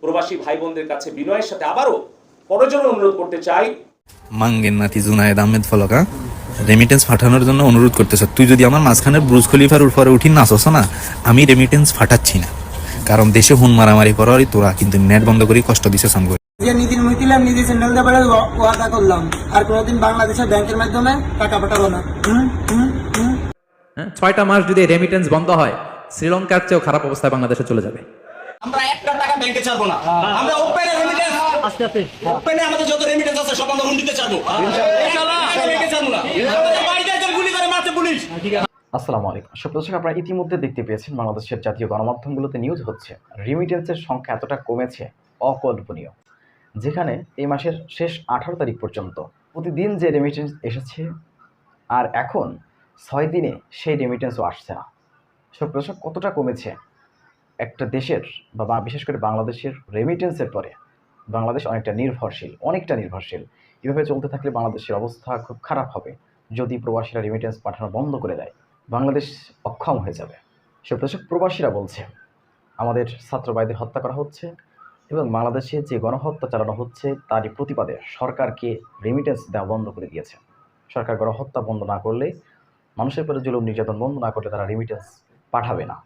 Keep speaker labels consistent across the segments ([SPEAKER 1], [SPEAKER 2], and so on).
[SPEAKER 1] প্রবাসী ভাই বোনদের কাছে বিনয়ের সাথে আবারও করজোড়ে অনুরোধ করতে চাই,
[SPEAKER 2] মাঙ্গের নাতি জুনায়েদ আহমেদ ফলকা রেমিটেন্স পাঠানোর জন্য অনুরোধ করতেছ। তুই যদি আমার মাঝখানে ব্রুজ খলিফার উপরে উঠি নাচস না, আমি রেমিটেন্স পাঠাচ্ছি না, কারণ দেশে হুন মারামারি করারই তোরা কিন্তু নেট বন্ধ করে কষ্ট দিছে সামগো।
[SPEAKER 3] যে নীতির মুখিলাম নিজে চ্যানেল দেওয়ার ওয়াদা করলাম, আর কোনোদিন বাংলাদেশের ব্যাংকের মাধ্যমে টাকা পাঠাবো না।
[SPEAKER 4] 6টা মাস যদি রেমিটেন্স বন্ধ হয়, শ্রীলঙ্কার চেয়েও খারাপ অবস্থায় বাংলাদেশে চলে যাবে।
[SPEAKER 5] আমরা একটা টাকা ব্যাংকে ছাড়বো না। আমরা ওপেনে রেমিটেন্স, আস্তে আস্তে ওপেনে আমাদের যত রেমিটেন্স আছে সব আমরা হুন্ডিতে ছাড়বো। ইনশাআল্লাহ ব্যাংকে ছাড়বো না। আমাদের বাড়িতে একজন গুলি করে মারছে পুলিশ।
[SPEAKER 6] আসসালামু আলাইকুম। দর্শক, আপনারা ইতিমধ্যে দেখতে পেয়েছেন বাংলাদেশের জাতীয় গণমাধ্যমগুলোতে নিউজ হচ্ছে রেমিটেন্সের সংখ্যা এতটা কমেছে, অকল্পনীয়। যেখানে এই মাসের শেষ 18 তারিখ পর্যন্ত প্রতিদিন যে রেমিটেন্স এসেছে, আর এখন 6 দিনে সেই রেমিটেন্সও আসছে না। দর্শক, কতটা কমেছে একটা দেশের বা বিশেষ করে বাংলাদেশের রেমিটেন্সের পরে বাংলাদেশ অনেকটা নির্ভরশীল। এভাবে চলতে থাকলে বাংলাদেশের অবস্থা খুব খারাপ হবে। যদি প্রবাসীরা রেমিটেন্স পাঠানো বন্ধ করে দেয়, বাংলাদেশ অক্ষম হয়ে যাবে। দর্শক, প্রবাসীরা বলছে আমাদের ছাত্র ভাইদের হত্যা করা হচ্ছে এবং বাংলাদেশে যে গণহত্যা চালানো হচ্ছে তারই প্রতিবাদে সরকারকে রেমিটেন্স দেওয়া বন্ধ করে দিয়েছে। সরকার গণহত্যা বন্ধ না করলে, মানুষের উপরে জুলুম নির্যাতন বন্ধ না করলে তারা রেমিটেন্স পাঠাবে না।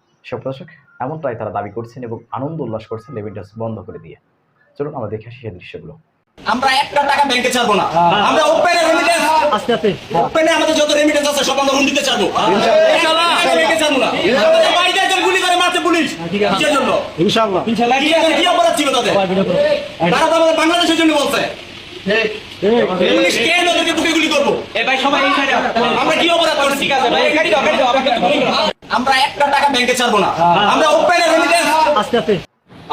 [SPEAKER 6] দর্শক, এমনটাই তারা দাবি করছেন এবং আনন্দ উল্লাস করছেন রেমিটেন্স বন্ধ করে দিয়ে। চলুন আমরা দেখে আসি সেই দৃশ্যগুলো।
[SPEAKER 5] আমরা একটা টাকা ব্যাংকে ছাড়বো না। আমরা ওপেনে রেমিটেন্স, আস্তে আস্তে ওপেনে আমাদের যত রেমিটেন্স আছে সব আমরা হুন্ডিতে ছাড়বো। ইনশাআল্লাহ ব্যাংকে ছাড়বো না। আমাদের বাড়িতে একজন গুলি করে মারছে পুলিশ। কিসের জন্য? ইনশাআল্লাহ কি অপরাধ ছিল তাদের? তারা তো আমাদের বাংলাদেশের জন্য বলছে। পুলিশ কেন ওদেরকে বুকে গুলি করবো? ভাই সবাই এই সাইডে। আমরা কি অপরাধ করছি? ঠিক আছে ভাই, গাড়ি দাও আমাকে তো গুলি করো। আমরা একটা টাকা ব্যাংকে ছাড়বো না। আমরা ওপেনে রেমিটেন্স, আস্তে আস্তে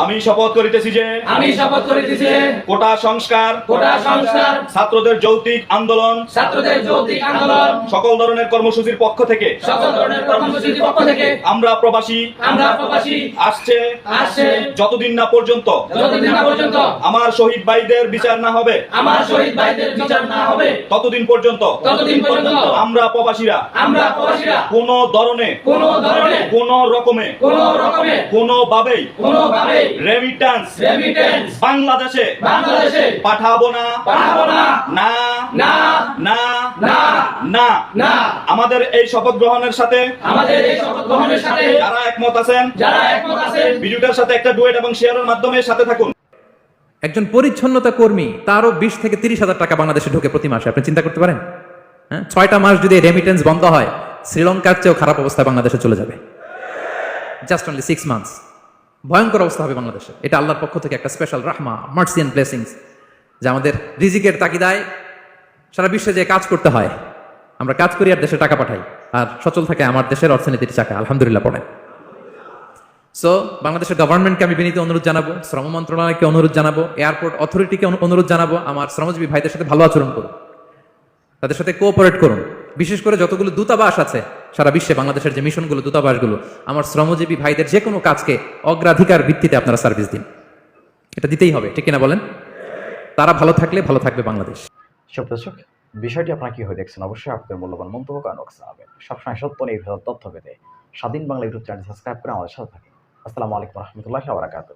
[SPEAKER 7] আমি শপথ করিতেছি যে কোটা সংস্কার ছাত্রদের যৌক্তিক আন্দোলন সকল ধরনের কর্মসূচির পক্ষ থেকে আমরা প্রবাসী আসছে যতদিন না পর্যন্ত আমার শহীদ ভাইদের বিচার না হবে ততদিন পর্যন্ত আমরা প্রবাসীরা কোন ধরনে কোন রকমে কোনোভাবেই রেমিটেন্স বাংলাদেশে পাঠাবো না। আমাদের এই শপথ গ্রহণের সাথে যারা একমত আছেন ভিডিওটার সাথে একটা ডুয়েট এবং শেয়ারের মাধ্যমে সাথে থাকুন।
[SPEAKER 4] একজন পরিচ্ছন্নতা কর্মী, তারও 20 থেকে 30 হাজার টাকা বাংলাদেশে ঢোকে প্রতি মাসে। আপনি চিন্তা করতে পারেন? 6টা মাস যদি রেমিটেন্স বন্ধ হয়, শ্রীলঙ্কার চেয়েও খারাপ অবস্থায় বাংলাদেশে চলে যাবে। Just only 6 months. ভয়ঙ্কর অবস্থা হবে বাংলাদেশে। এটা আল্লাহর পক্ষ থেকে একটা স্পেশাল রাহমা, মার্সি এন্ড ব্লেসিংস, যে আমাদের রিজিকের তাগিদায় সারা বিশ্বে যে কাজ করতে হয়, আমরা কাজ করি আর দেশে টাকা পাঠাই, আর সচল থাকে আমার দেশের অর্থনীতির চাকা। আলহামদুলিল্লাহ পড়ে। সো বাংলাদেশের গভর্নমেন্টকে আমি বিনীত অনুরোধ জানাবো, শ্রম মন্ত্রণালয়কে অনুরোধ জানাবো, এয়ারপোর্ট অথরিটিকে অনুরোধ জানাবো, আমার শ্রমজীবী ভাইদের সাথে ভালো আচরণ করুন, তাদের সাথে কোঅপারেট করুন। বিশেষ করে যতগুলো দূতাবাস আছে সারা বিশ্বে, বাংলাদেশের যে মিশনগুলো, দূতাবাসগুলো, আমার শ্রমজীবী ভাইদের যে কোনো কাজকে অগ্রাধিকার ভিত্তিতে আপনারা সার্ভিস দিন। এটা দিতেই হবে, ঠিক কিনা বলেন? তারা ভালো থাকলে ভালো থাকবে বাংলাদেশ।
[SPEAKER 6] দর্শক, বিষয়টি আপনারা কীভাবে দেখছেন অবশ্যই আপনাদের মূল্যবান মন্তব্য করেন। সবসময় সত্য নির্ভর তথ্য পেতে স্বাধীন বাংলা ইউটিউব চ্যানেল সাবস্ক্রাইব করে আমাদের সাথে থাকুন। আসসালামু আলাইকুম রহমতুল্লাহি ওয়া বারাকাতুহু।